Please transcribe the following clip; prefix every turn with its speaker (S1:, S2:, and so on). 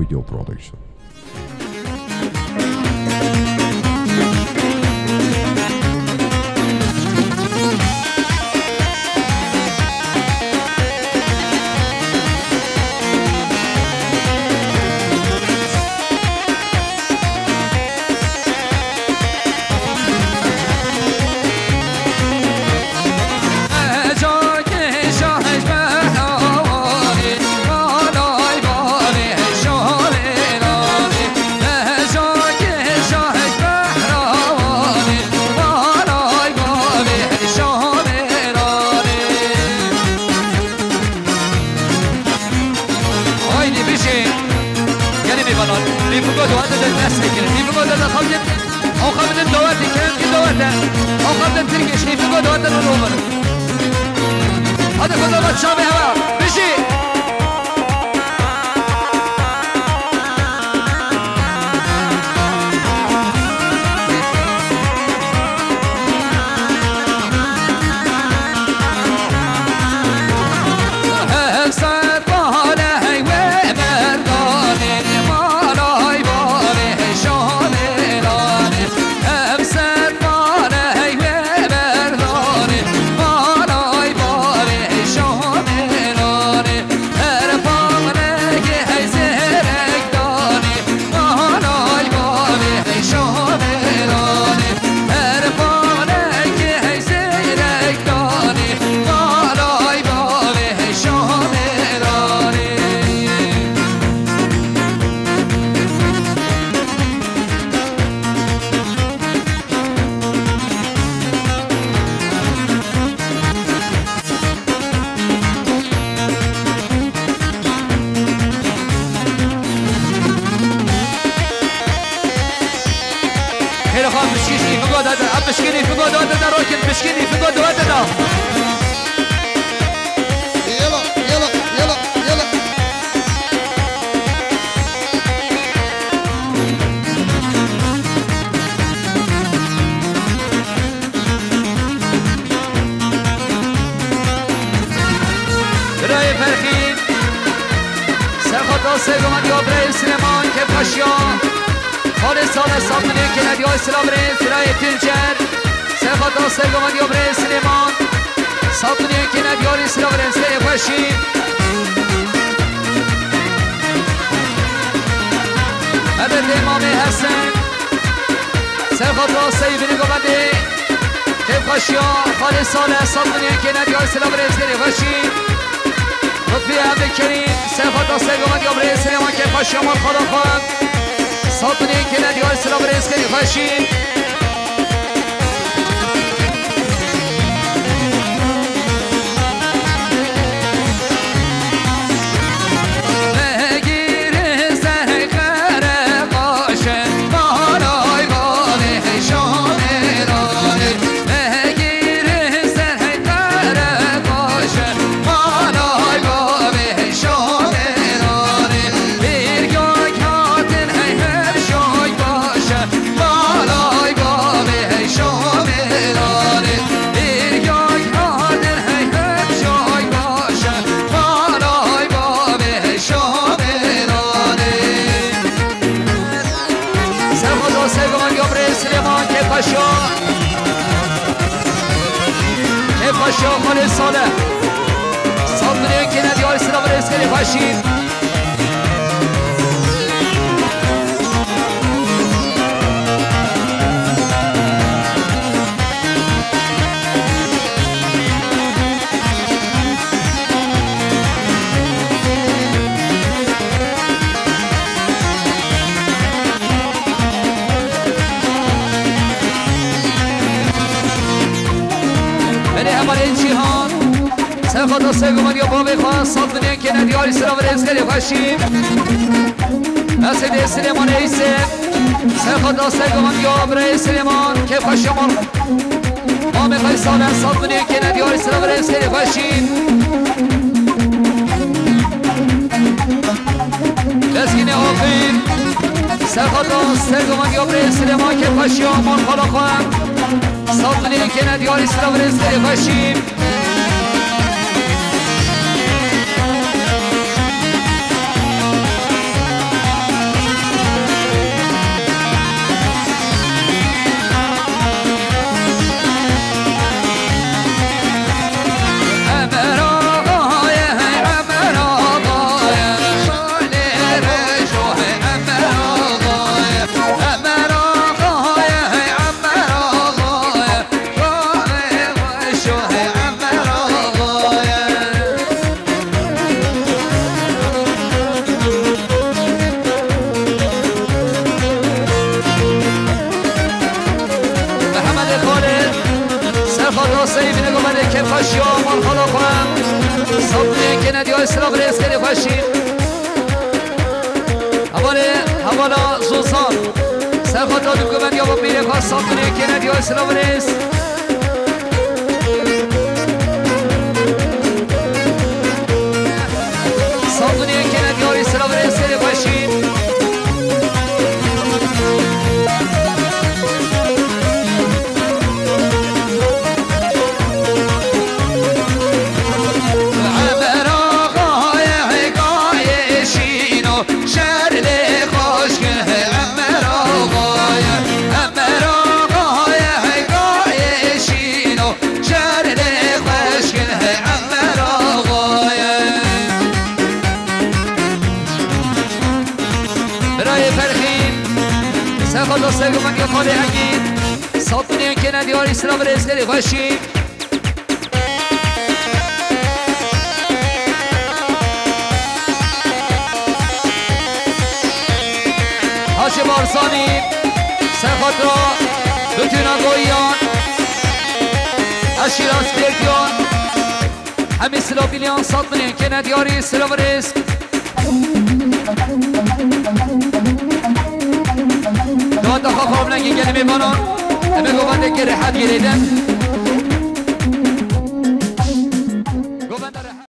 S1: Video Production. راستی بینه گمده که خوشی آمان خدا کنم صبح که ندی های سلام ریز کردی خوشی حوالا زوزان سر خود را دوگو من یا با میره که صبح که ندی های سلام ریز صبح که ندی های سلام ریز کردی خوشی خدا سگو من که خاله هنگید صابونی که ندیاری سلام ریز کردی خوشی حاج بارزانی سرخط را دوتونا گویان اشیراز بیرگیان همه سلام بیلیان صابونی که ندیاری سلام ریز داد دخواه خواب نگی گلی میبانان همه گوانده که رحت گریدن